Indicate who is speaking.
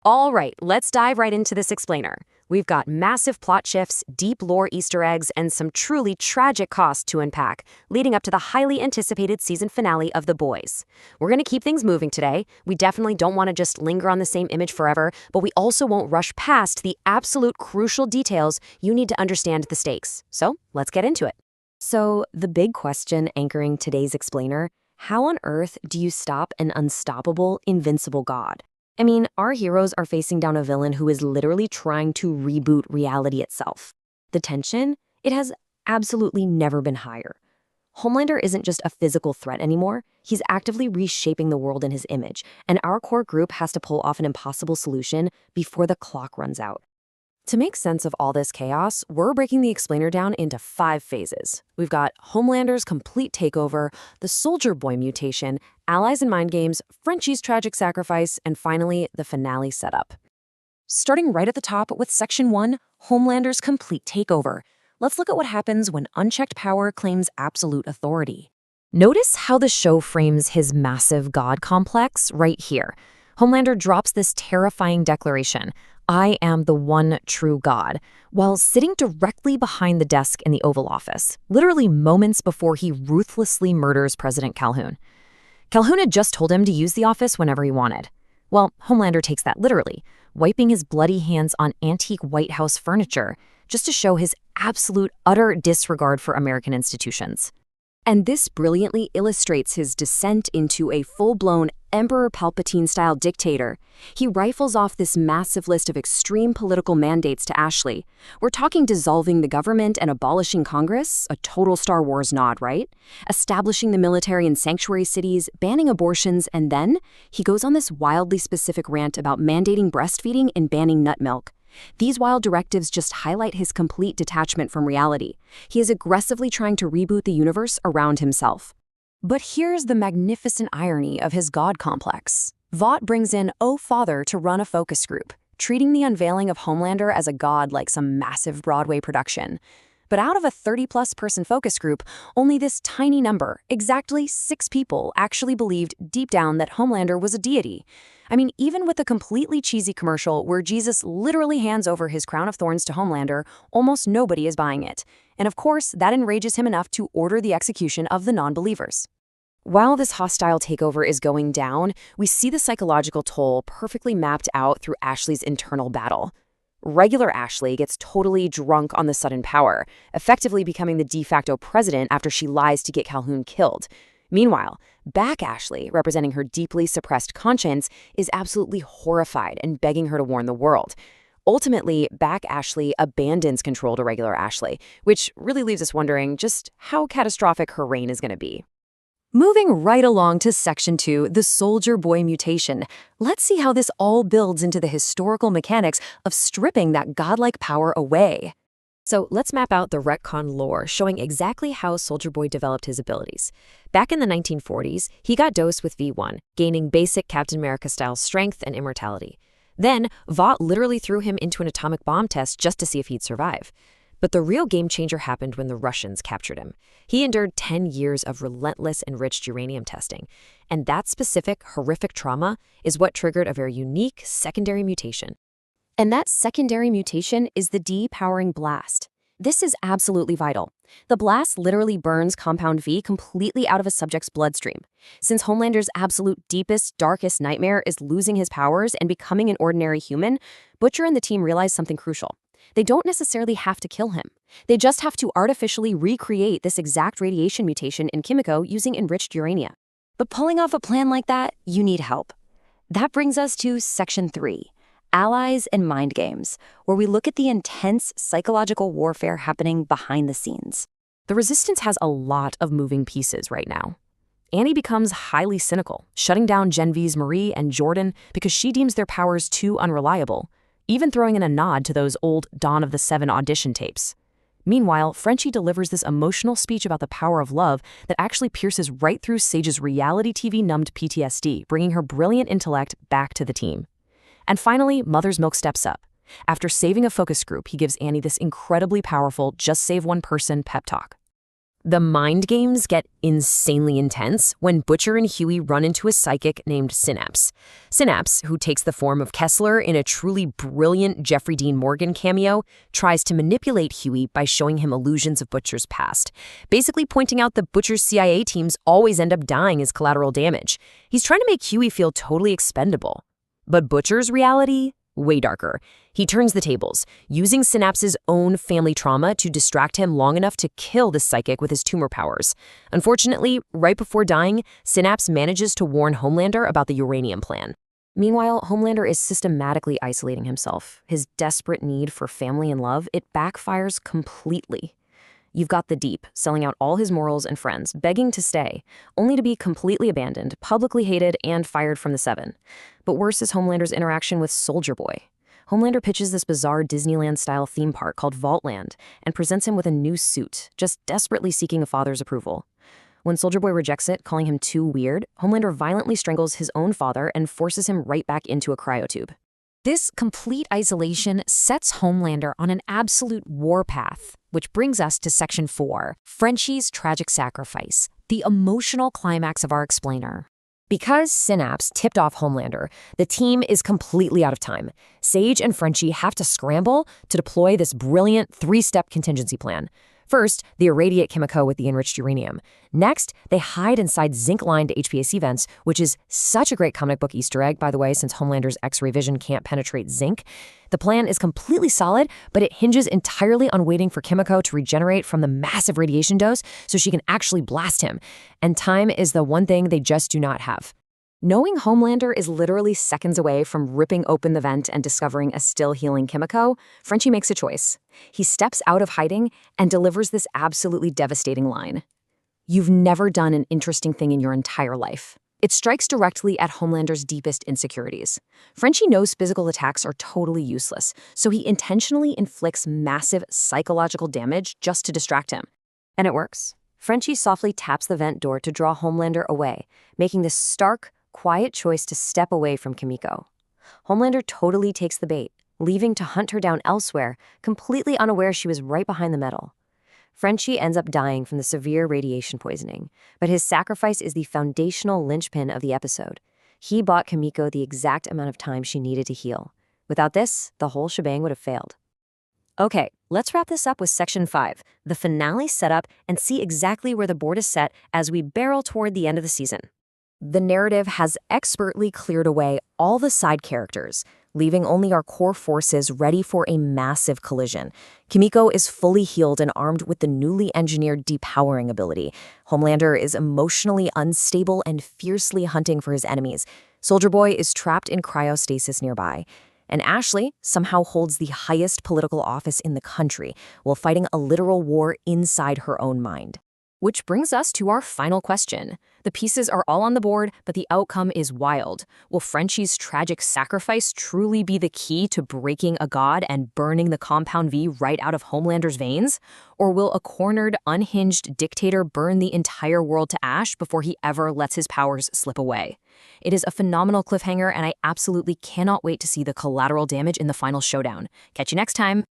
Speaker 1: All right, let's dive right into this explainer. We've got massive plot shifts, deep lore Easter eggs, and some truly tragic costs to unpack, leading up to the highly anticipated season finale of The Boys. We're going to keep things moving today. We definitely don't want to just linger on the same image forever, but we also won't rush past the absolute crucial details you need to understand the stakes. So let's get into it. So the big question anchoring today's explainer: how on earth do you stop an unstoppable, invincible god? I mean, our heroes are facing down a villain who is literally trying to reboot reality itself. The tension, it has absolutely never been higher. Homelander isn't just a physical threat anymore. He's actively reshaping the world in his image, and our core group has to pull off an impossible solution before the clock runs out. To make sense of all this chaos, we're breaking the explainer down into 5 phases. We've got Homelander's complete takeover, the Soldier Boy mutation, allies and mind games, Frenchie's tragic sacrifice, and finally, the finale setup. Starting right at the top with Section 1, Homelander's complete takeover. Let's look at what happens when unchecked power claims absolute authority. Notice how the show frames his massive god complex right here. Homelander drops this terrifying declaration: "I am the one true God," while sitting directly behind the desk in the Oval Office, literally moments before he ruthlessly murders President Calhoun. Calhoun had just told him to use the office whenever he wanted. Well, Homelander takes that literally, wiping his bloody hands on antique White House furniture, just to show his absolute, utter disregard for American institutions. And this brilliantly illustrates his descent into a full-blown Emperor Palpatine-style dictator. He rifles off this massive list of extreme political mandates to Ashley. We're talking dissolving the government and abolishing Congress, a total Star Wars nod, right? Establishing the military in sanctuary cities, banning abortions, and then he goes on this wildly specific rant about mandating breastfeeding and banning nut milk. These wild directives just highlight his complete detachment from reality. He is aggressively trying to reboot the universe around himself. But here's the magnificent irony of his god complex. Vought brings in Oh Father to run a focus group, treating the unveiling of Homelander as a god like some massive Broadway production. But out of a 30-plus person focus group, only this tiny number, exactly 6 people, actually believed deep down that Homelander was a deity. I mean, even with a completely cheesy commercial where Jesus literally hands over his crown of thorns to Homelander, almost nobody is buying it. And of course, that enrages him enough to order the execution of the non-believers. While this hostile takeover is going down, we see the psychological toll perfectly mapped out through Ashley's internal battle. Regular Ashley gets totally drunk on the sudden power, effectively becoming the de facto president after she lies to get Calhoun killed. Meanwhile, Back Ashley, representing her deeply suppressed conscience, is absolutely horrified and begging her to warn the world. Ultimately, Back Ashley abandons control to regular Ashley, which really leaves us wondering just how catastrophic her reign is going to be. Moving right along to Section 2, the Soldier Boy mutation. Let's see how this all builds into the historical mechanics of stripping that godlike power away. So let's map out the retcon lore, showing exactly how Soldier Boy developed his abilities. Back in the 1940s, he got dosed with V1, gaining basic Captain America-style strength and immortality. Then, Vought literally threw him into an atomic bomb test just to see if he'd survive. But the real game changer happened when the Russians captured him. He endured 10 years of relentless enriched uranium testing. And that specific, horrific trauma is what triggered a very unique secondary mutation. And that secondary mutation is the depowering blast. This is absolutely vital. The blast literally burns Compound V completely out of a subject's bloodstream. Since Homelander's absolute deepest, darkest nightmare is losing his powers and becoming an ordinary human, Butcher and the team realize something crucial. They don't necessarily have to kill him. They just have to artificially recreate this exact radiation mutation in Kimiko using enriched uranium. But pulling off a plan like that, you need help. That brings us to Section 3, Allies and Mind Games, where we look at the intense psychological warfare happening behind the scenes. The Resistance has a lot of moving pieces right now. Annie becomes highly cynical, shutting down Genevieve's Marie and Jordan because she deems their powers too unreliable, even throwing in a nod to those old Dawn of the Seven audition tapes. Meanwhile, Frenchie delivers this emotional speech about the power of love that actually pierces right through Sage's reality TV-numbed PTSD, bringing her brilliant intellect back to the team. And finally, Mother's Milk steps up. After saving a focus group, he gives Annie this incredibly powerful just save one person pep talk. The mind games get insanely intense when Butcher and Huey run into a psychic named Synapse. Synapse, who takes the form of Kessler in a truly brilliant Jeffrey Dean Morgan cameo, tries to manipulate Huey by showing him illusions of Butcher's past, basically pointing out that Butcher's CIA teams always end up dying as collateral damage. He's trying to make Huey feel totally expendable. But Butcher's reality? Way darker. He turns the tables, using Synapse's own family trauma to distract him long enough to kill the psychic with his tumor powers. Unfortunately, right before dying, Synapse manages to warn Homelander about the uranium plan. Meanwhile, Homelander is systematically isolating himself. His desperate need for family and love, it backfires completely. You've got the Deep, selling out all his morals and friends, begging to stay, only to be completely abandoned, publicly hated, and fired from the Seven. But worse is Homelander's interaction with Soldier Boy. Homelander pitches this bizarre Disneyland-style theme park called Vaultland and presents him with a new suit, just desperately seeking a father's approval. When Soldier Boy rejects it, calling him too weird, Homelander violently strangles his own father and forces him right back into a cryotube. This complete isolation sets Homelander on an absolute warpath, which brings us to Section 4, Frenchie's tragic sacrifice, the emotional climax of our explainer. Because Synapse tipped off Homelander, the team is completely out of time. Sage and Frenchie have to scramble to deploy this brilliant three-step contingency plan. First, they irradiate Kimiko with the enriched uranium. Next, they hide inside zinc-lined HVAC vents, which is such a great comic book Easter egg, by the way, since Homelander's X-ray vision can't penetrate zinc. The plan is completely solid, but it hinges entirely on waiting for Kimiko to regenerate from the massive radiation dose so she can actually blast him. And time is the one thing they just do not have. Knowing Homelander is literally seconds away from ripping open the vent and discovering a still healing Kimiko, Frenchie makes a choice. He steps out of hiding and delivers this absolutely devastating line. "You've never done an interesting thing in your entire life." It strikes directly at Homelander's deepest insecurities. Frenchie knows physical attacks are totally useless, so he intentionally inflicts massive psychological damage just to distract him. And it works. Frenchie softly taps the vent door to draw Homelander away, making this stark, quiet choice to step away from Kimiko. Homelander totally takes the bait, leaving to hunt her down elsewhere, completely unaware she was right behind the metal. Frenchie ends up dying from the severe radiation poisoning, but his sacrifice is the foundational linchpin of the episode. He bought Kimiko the exact amount of time she needed to heal. Without this, the whole shebang would have failed. Okay, let's wrap this up with Section 5, the finale setup, and see exactly where the board is set as we barrel toward the end of the season. The narrative has expertly cleared away all the side characters, leaving only our core forces ready for a massive collision. Kimiko is fully healed and armed with the newly engineered depowering ability. Homelander is emotionally unstable and fiercely hunting for his enemies. Soldier Boy is trapped in cryostasis nearby. And Ashley somehow holds the highest political office in the country while fighting a literal war inside her own mind. Which brings us to our final question. The pieces are all on the board, but the outcome is wild. Will Frenchie's tragic sacrifice truly be the key to breaking a god and burning the Compound V right out of Homelander's veins? Or will a cornered, unhinged dictator burn the entire world to ash before he ever lets his powers slip away? It is a phenomenal cliffhanger, and I absolutely cannot wait to see the collateral damage in the final showdown. Catch you next time.